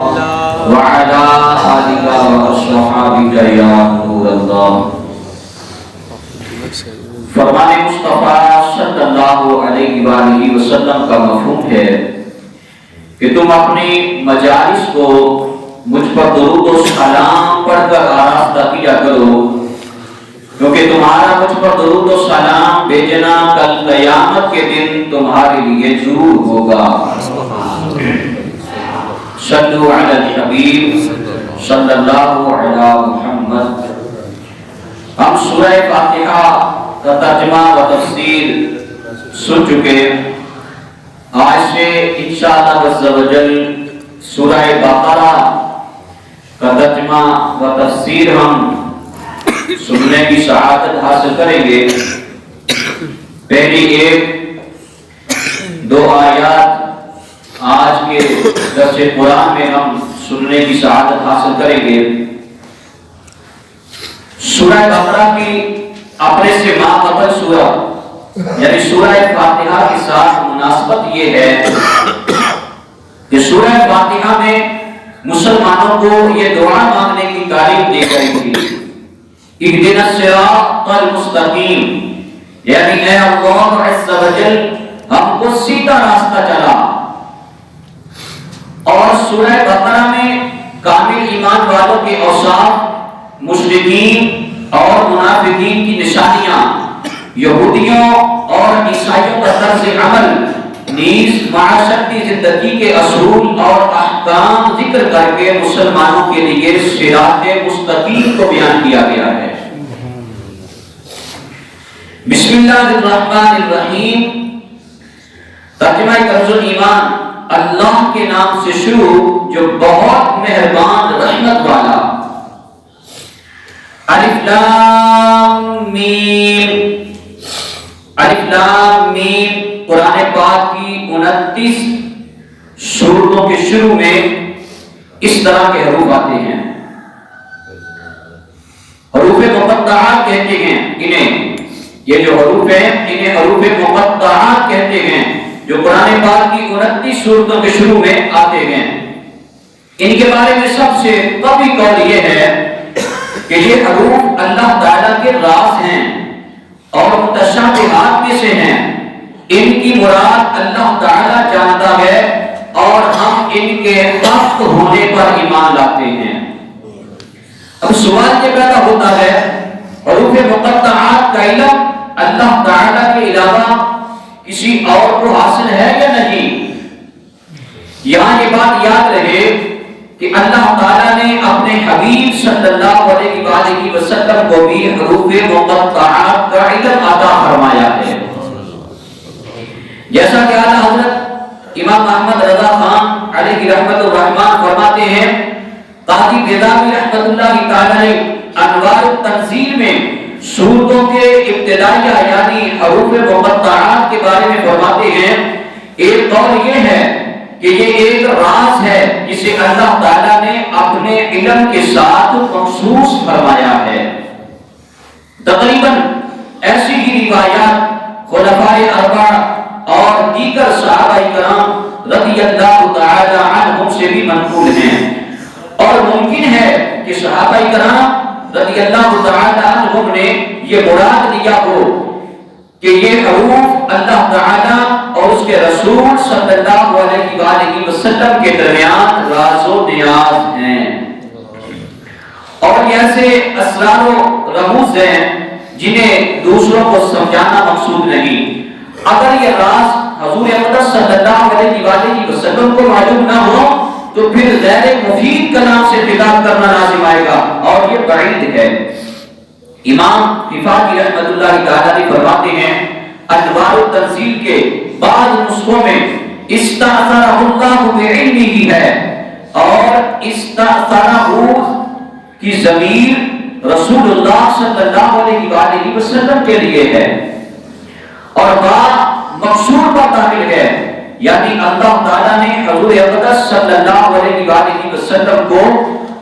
وعلى آلك وأصحابك يا نور الله. فرمان مصطفیٰ صلی اللہ علیہ وآلہ وسلم کا مفہوم ہے کہ تم اپنی مجالس کو مجھ پر درود و سلام پڑھ کر آراستہ کیا کرو، کیونکہ تمہارا مجھ پر درود و سلام بھیجنا کل قیامت کے دن تمہارے لیے ضرور ہوگا۔ صلو علی الحبیب صلی اللہ علی محمد۔ ہم سورہ فاتحہ کا ترجمہ و تفسیر سن چکے، آج سے انشاءاللہ عز و جل سورہ بقرہ کا ترجمہ و تفسیر ہم سننے کی سعادت حاصل کریں گے۔ پہلی ایک دو آیات آج کے درس قرآن میں ہم سننے کی سعادت حاصل کریں گے۔ سورہ بقرہ کی اپنے سے مابطل سورہ یعنی سورہ فاتحہ کے ساتھ مناسبت یہ ہے کہ سورہ فاتحہ میں مسلمانوں کو یہ دعا مانگنے کی تعلیم دی گئی تھی، اہدنا الصراط المستقیم، یعنی اے اللہ عز و جل ہم کو سیدھا راستہ چلا۔ اور سورہ بقرہ میں کامل ایمان والوں کے اوصاف، مشرکین اور منافقین کی نشانیاں، یہودیوں اور عیسائیوں کا طرز عمل، نیز معاشرتی زندگی کے اصول اور احکام ذکر کر کے مسلمانوں کے لیے صراط مستقیم کو بیان کیا گیا ہے۔ بسم اللہ الرحمن الرحیم، ترجمہ کنز الایمان، اللہ کے نام سے شروع جو بہت مہربان رحمت والا۔ الف لام میم، الف لام میم قرآن پاک کی 29 سورتوں کے شروع میں اس طرح کے حروف آتے ہیں۔ حروف مقطعات کہتے ہیں انہیں، یہ جو حروف ہیں انہیں حروف مقطعات کہتے ہیں، جو قرآن پاک کی 29 سورتوں کے شروع میں آتے ہیں۔ ان کے بارے میں سب سے قوی قول یہ ہے کہ یہ حروف اللہ تعالیٰ کے راز ہیں اور متشابہات میں سے ہیں۔ ان کی مراد اللہ تعالیٰ جانتا ہے اور ہم ان کے حق ہونے پر ایمان لاتے ہیں۔ اب سوال یہ پیدا ہوتا ہے، حروف مقطعات کا علم اللہ تعالیٰ کے علاوہ کسی اور کو حاصل ہے یا نہیں؟ یہاں یہ بات یاد رہے کہ اللہ تعالیٰ نے اپنے حبیب صلی اللہ علیہ وآلہ وسلم کو بھی حروف مقطعات کا علم عطا فرمایا ہے۔ جیسا کہ اعلیٰ حضرت امام احمد رضا خان علیہ رحمت الرحمن فرماتے ہیں، قاضی بیضاوی رحمت اللہ تعالیٰ نے انوار التنزیل میں سورتوں کے ابتدائیہ یعنی حروف مقطعات کے بارے میں فرماتے ہیں، ایک قول یہ ہے کہ یہ ایک راز ہے جسے اللہ تعالیٰ نے اپنے علم کے ساتھ مخصوص فرمایا ہے۔ تقریباً ایسی ہی روایات خلفائے اربعہ اور دیگر صحابہ کرام رضی اللہ تعالی عنہم سے بھی منقول ہیں، اور ممکن ہے کہ صحابہ کرام رضی اللہ تعالی عنہم نے یہ مراد لیا ہو کہ یہ حروف اللہ تعالی اور اس کے رسول صلی اللہ علیہ وآلہ وسلم کے درمیان راز و نیاز ہیں، اور یہ ایسے اسرار و رموز ہیں جنہیں دوسروں کو سمجھانا مقصود نہیں۔ اگر یہ راز حضور اقدس صلی اللہ علیہ وآلہ وسلم کو معلوم نہ ہو تو پھر غیر مفید کلام سے خطاب کرنا لازم آئے گا، اور یہ بعید ہے۔ امام حفاظی رحمت اللہ تعالی فرماتے ہیں، انوار التنزیل کے بعض نسخوں میں استأثرہ اللہ بعلمہ ہے، اور استأثرہ کی ضمیر رسول اللہ صلی اللہ علیہ وآلہ وسلم کے لیے ہے، اور بعض مقصور پر داخل ہے، یعنی اللہ تعالیٰ نے حضور اقدس صلی اللہ علیہ وآلہ وسلم کو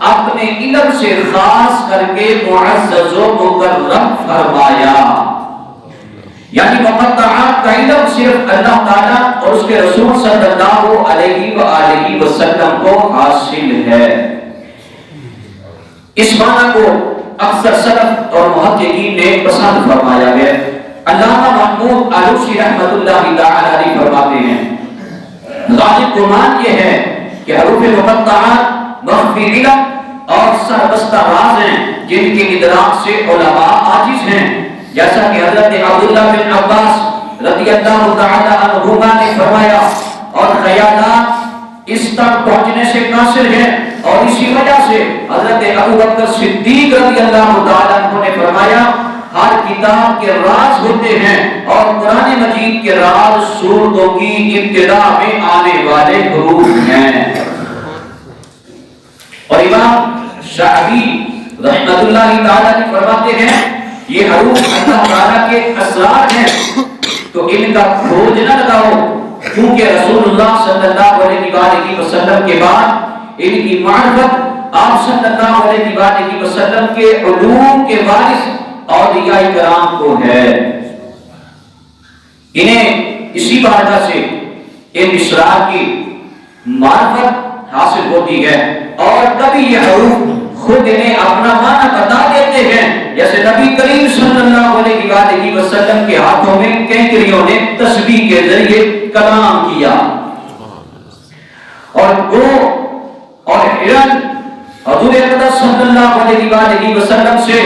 اپنے علم سے خاص کر کے معزز و مکرم فرمایا۔ یعنی مقطعات کا علم صرف اللہ تعالیٰ اور اس کے رسول صلی اللہ علیہ وآلہ وسلم کو حاصل ہے۔ اس معنی کو اکثر سلف اور محققین نے پسند فرمایا ہے۔ علامہ محمود آلوسی رحمۃ اللہ تعالی علیہ فرماتے ہیں غالب گمان یہ ہے کہ حروف مقطعات مخفی علم اور سربستہ راز ہیں جن کے ادراک سے علماء عاجز ہیں، جیسا کہ حضرت عبداللہ بن عباس رضی اللہ تعالی عنہما نے فرمایا، اور خیالات اس تک پہنچنے سے قاصر ہیں، اور اسی وجہ سے حضرت ابوبکر صدیق رضی اللہ تعالی عنہ نے فرمایا ہر کتاب کے راز ہوتے ہیں، اور قرآن مجید کے راز سورتوں کی ابتدا میں آنے والے حروف ہیں۔ اور امام شعبی رحمۃ اللہ تعالی نے فرماتے ہیں یہ حروف اللہ تعالیٰ کے اسرار ہیں، تو ان کا کھوج نہ لگاؤ، کیونکہ رسول اللہ صلی اللہ علیہ وآلہ وسلم کے بعد ان کی معرفت آپ صلی اللہ علیہ وآلہ وسلم کے علوم کے وارث اولیاء کرام کو ہے۔ انہیں اسی بارگاہ سے ان اسرار کی معرفت حاصل ہوتی ہے، اور تبھی یہ حروف خود انہیں اپنا معنی بتا دیتے ہیں، جیسے نبی کریم صلی اللہ علیہ وآلہ وسلم کے ہاتھوں میں کینکریوں نے تسبیح کے ذریعے کلام کیا، اور گو اور ہرن حضور اقدس صلی اللہ علیہ وآلہ وسلم سے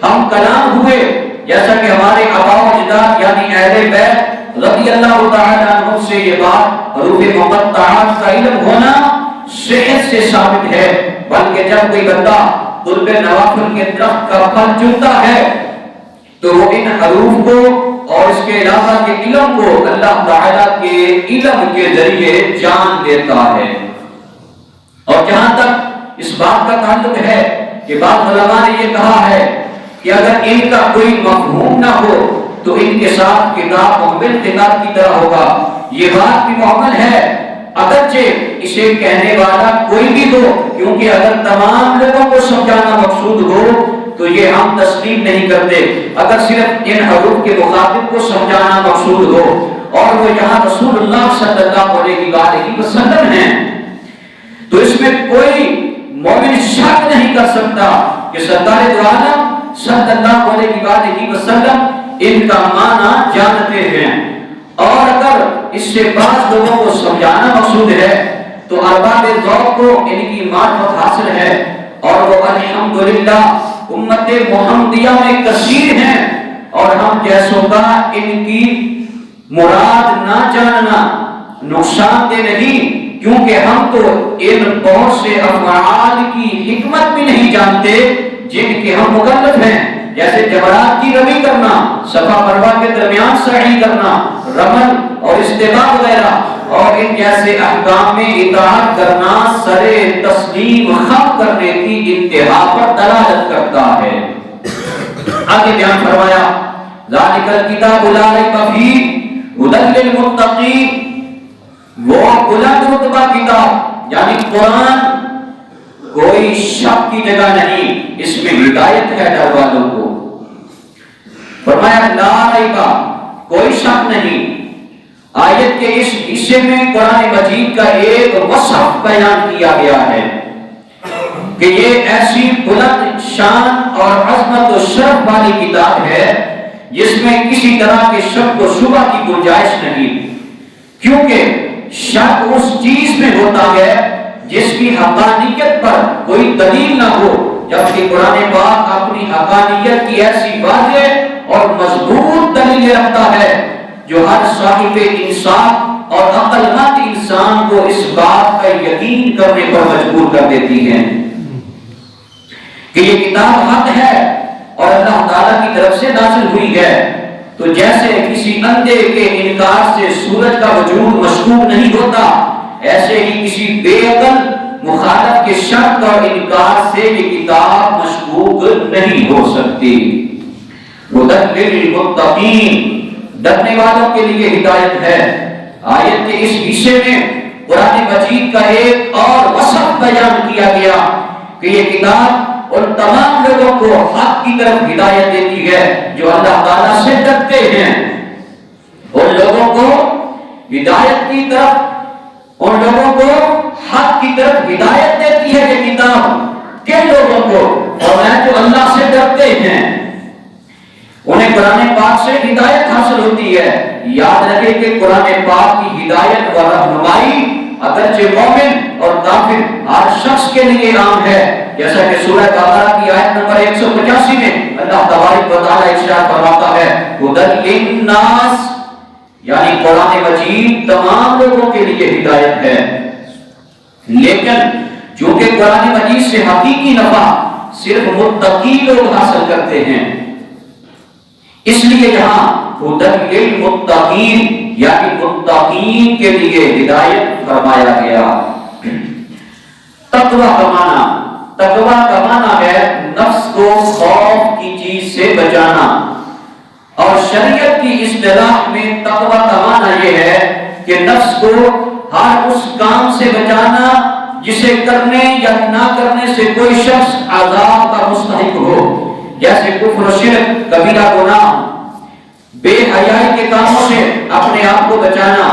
ہم کلام ہوئے، جیسا کہ ہمارے آباء و اجداد یعنی اہل بیت رضی اللہ تعالی عنہ سے یہ بات حروف مقطعات کا علم ہونا صحت سے ثابت ہے، بلکہ جب کوئی بندہ قرب نوافل کے درخت کا پھل چنتا ہے تو وہ ان حروف کو اور اس کے علاوہ کے علم کو اللہ تعالیٰ کے علم کے ذریعے جان دیتا ہے۔ اور جہاں تک اس بات کا تعلق ہے کہ بعض علماء نے یہ کہا ہے کہ اگر ان کا کوئی مفہوم نہ ہو تو ان کے ساتھ کتاب محمل کتاب کی طرح ہوگا، یہ بات بھی محمل ہے، اگرچہ اسے کہنے والا کوئی بھی ہو، کیونکہ اگر تمام لوگوں کو سمجھانا مقصود ہو تو یہ ہم تسلیم نہیں کرتے۔ اگر صرف ان حروف کے مخاطب کو سمجھانا مقصود ہو اور وہ یہاں رسول اللہ صلی اللہ علیہ وآلہ وسلم ہیں تو اس میں کوئی مومن شک نہیں کر سکتا کہ سرکار دو عالم صلی اللہ علیہ وآلہ وسلم ان کا معنی جانتے ہیں، اور اگر اس سے بعض لوگوں کو سمجھانا مقصود ہے تو ارباب ذوق کو ان کی معرفت حاصل ہے، اور وہ الحمدللہ امت محمدیہ میں کثیر ہیں، اور ہم جیسوں کا ان کی مراد نہ جاننا نقصان دہ نہیں، کیونکہ ہم تو ان بہت سے افعال کی حکمت بھی نہیں جانتے جن کے ہم مکلف ہیں، جیسے جمرات کی رمی کرنا، صفا مروہ کے درمیان سعی کرنا، رمل اور استوا وغیرہ، اور ان جیسے احکام میں اطاعت کرنا سرے تسلیم خم کرنے کی انتہا پر دلالت کرتا ہے۔ آگے بیان فرمایا ذالک الکتاب لا ریب فیہ ھدی للمتقین، وہ بلند رتبہ کتاب یعنی قرآن کوئی شک کی جگہ نہیں، اس میں ہدایت ہے ڈر والوں کو۔ فرمایا لا ریب، کوئی شک نہیں۔ آیت کے اس حصے میں قرآن مجید کا ایک وصف بیان کیا گیا ہے کہ یہ ایسی بلند شان اور عظمت و شرف والی کتاب ہے جس میں کسی طرح کے شک و شبہ کی گنجائش نہیں، کیونکہ شک اس چیز میں ہوتا ہے جس کی حقانیت پر کوئی دلیل نہ ہو، جبکہ قرآن پاک اپنی حقانیت کی ایسی واضح اور مضبوط دلیل رکھتا ہے جو ہر صاحب انصاف اور عقل مند انسان کو اس بات کا یقین کرنے پر مجبور کر دیتی ہے کہ یہ کتاب حق ہے اور اللہ تعالیٰ کی طرف سے نازل ہوئی ہے۔ تو جیسے کسی اندھے کے انکار سے سورج کا وجود مشکوک نہیں ہوتا، ایسے ہی کسی بے عقل مخالف کے شک اور انکار سے یہ کتاب مشکوک نہیں ہو سکتی۔ ھدی للمتقین، ڈرنے والوں کے لیے ہدایت ہے۔ آیت کے اس حصے میں قرآن مجید کا ایک اور وصف بیان کیا گیا کہ یہ کتاب ان تمام لوگوں کو حق کی طرف ہدایت دیتی ہے جو اللہ تعالیٰ سے ڈرتے ہیں، ان لوگوں کو ہدایت کی طرف، ان لوگوں کو حق کی طرف ہدایت دیتی ہے یہ کتاب. کن لوگوں کو؟ فرمایا جو اللہ سے ڈرتے ہیں انہیں قرآن پاک سے ہدایت حاصل ہوتی ہے. یاد رکھے کہ قرآن پاک کی ہدایت و رہنمائی اگرچہ مومن اور کافر ہر شخص کے لیے عام ہے، جیسا کہ سورہ بقرہ کی آیت نمبر 185 میں اللہ تبارک و تعالی ارشاد فرماتا ہے ھدی للناس، یعنی قرآن مجید تمام لوگوں کے لیے ہدایت ہے. لیکن چونکہ قرآن مجید سے حقیقی نفع صرف متقی لوگ حاصل کرتے ہیں، اس لیے یہاں ھدی للمتقین یعنی متقین کے لیے ہدایت فرمایا گیا. تقوی کا معنی ہے نفس کو خوف کی چیز سے بچانا، اور شریعت کی اصطلاح میں تقوی کا معنی یہ ہے کہ نفس کو ہر اس کام سے بچانا جسے کرنے یا نہ کرنے سے کوئی شخص عذاب کا مستحق ہو، جیسے کفر و شرک، کبیرہ گناہ، بے حیائی کے کاموں سے اپنے آپ کو بچانا،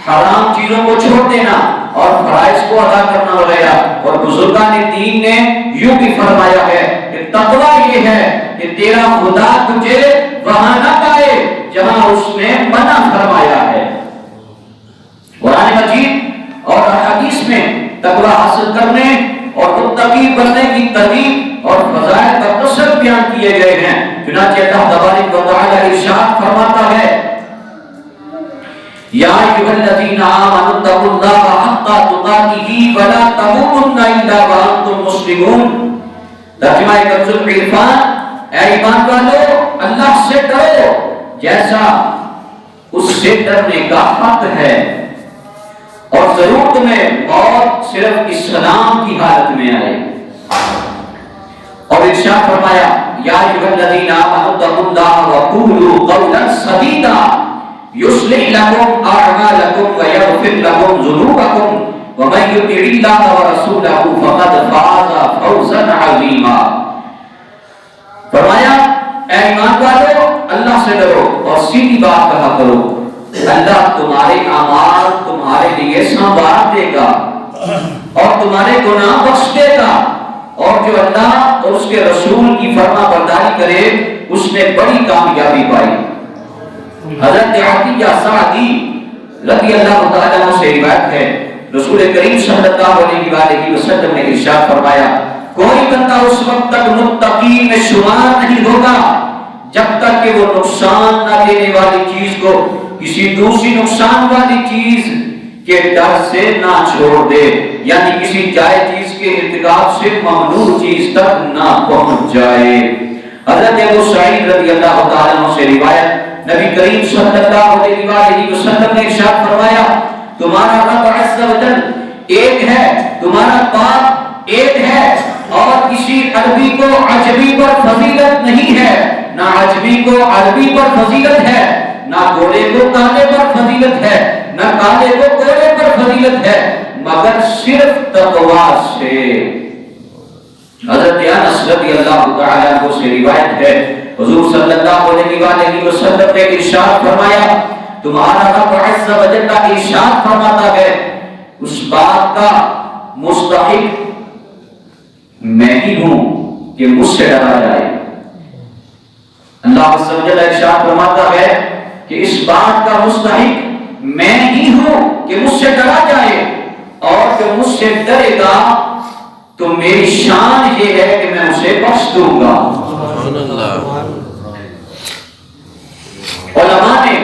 حرام چیزوں کو چھوڑ دینا اور فرائض کو ادا کرنا وغیرہ. اور بزرگان دین نے یوں بھی فرمایا ہے کہ تقوی یہ ہے کہ تیرا خدا تجھے وہاں نہ پائے جہاں اس نے منع فرمایا ہے. قرآن مجید اور احادیث میں تقوی حاصل کرنے اور متقی بننے کی ترغیب اور فضائل کا قصر بیان کیے گئے ہیں. چنانچہ اللہ تبارک و تعالی ارشاد فرماتا ہے یا ایھا الذین آمنوا اتقوا اللہ حق تقاتہ ولا تموتن الا وانتم مسلمون. ترجمہ کنز العرفان، اے ایمان والو اللہ سے ڈرو جیسا اس سے ڈرنے کا حق ہے، اور ضرور تمہیں موت صرف اسلام کی حالت میں آئے. اور ارشاد فرمایا یا ایھا الذین آمنوا اتقوا اللہ وقولوا قولا سدیدا یصلح لکم اعمالکم ویغفر لکم ذنوبکم ومن یطع اللہ ورسولہ فقد فاز فوزا عظیما. فرمایا اے ایمان والو اللہ سے ڈرو اور سیدھی بات کہا کرو، اللہ تمہارے اعمال تمہارے لیے سنوار دے گا اور تمہارے گناہ بخش دے گا، اور جو اللہ اور اس کے رسول کی فرما برداری کرے اس نے بڑی کامیابی پائی. حضرت عطیہ سعدی رضی اللہ تعالیٰ عنہ سے روایت ہے رسول کریم صلی اللہ علیہ وآلہ وسلم نے ارشاد فرمایا کوئی بندہ اس وقت تک متقی میں شمار نہیں ہوگا جب تک کہ وہ نقصان نہ دینے والی چیز کو کسی دوسری نقصان والی چیز کے ڈر سے نہ چھوڑ دے، یعنی کسی جائز چیز کے ارتکاب سے ممنوع چیز تک نہ پہنچ جائے. حضرت ابو سعید رضی اللہ تعالیٰ عنہ سے روایت نبی کریم صلی اللہ علیہ وآلہ وسلم نے ارشاد فرمایا تمہارا رب عز و جل ایک ہے، تمہارا باپ ایک ہے، اور کسی عربی کو عجمی پر فضیلت نہیں ہے، نہ عجمی کو عربی پر فضیلت ہے، نہ گھوڑے کو کالے پر فضیلت ہے، نہ کالے کو گھوڑے پر فضیلت ہے، مگر صرف تقوی سے. حضرت انس رضی اللہ تعالی عنہ سے روایت ہے حضور صلی اللہ علیہ وآلہ وسلم نے ارشاد فرمایا تمہارا رب عز و جل ارشاد فرماتا ہے اس بات کا مستحق میں ہی ہوں کہ مجھ سے ڈرا جائے. اللہ عز و جل ارشاد فرماتا ہے کہ اس بات کا مستحق میں ہی ہوں کہ مجھ سے ڈرا جائے، اور جو مجھ سے ڈرے گا تو میری شان یہ ہے کہ میں اسے بخش دوں گا. علماء نے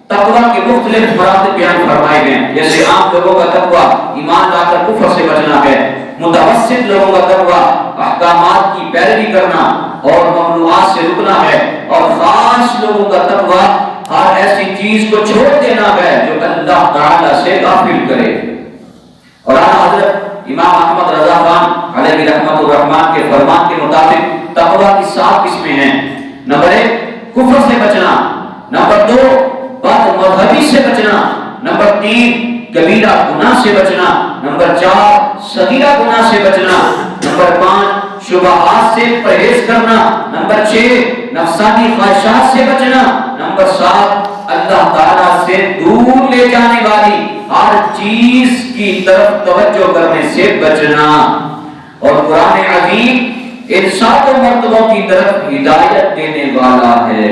تقوی کے مختلف مراتب بیان فرمائے ہیں، جیسے عام لوگوں کا تقوی ایمان لا کر کفر سے بچنا ہے، متوسط لوگوں کا تقوی احکامات کی پیروی کرنا اور ممنوعات سے رکنا ہے، اور خاص لوگوں کا تقوی ہر ایسی چیز کو چھوڑ دینا ہے جو اللہ تعالی سے غافل کرے. اور حضرت امام احمد رضا خان علیہ رحمت الرحمن کے فرمان کے مطابق تقوی کی 7 قسمیں ہیں. نمبر 1 کفر سے بچنا، نمبر 2 بد مذہبی سے بچنا، نمبر 3 کبیرہ گناہ سے بچنا، نمبر 4 صغیرہ گناہ سے بچنا، نمبر 5 شبہات سے پرہیز کرنا، نمبر 6 نفسانی خواہشات سے بچنا، نمبر 7 اللہ تعالیٰ سے دور لے جانے والی ہر چیز کی طرف توجہ کرنے سے بچنا، اور قرآن عظیم ان ساتوں مرتبوں کی طرف ہدایت دینے والا ہے۔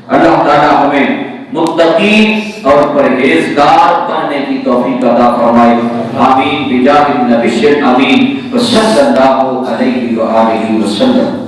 اللہ تعالیٰ ہمیں متقی اور پرہیزگار بننے کی توفیق عطا فرمائے، آمین بجاہ النبی الامین وصلی اللہ علیہ وآلہ وسلم۔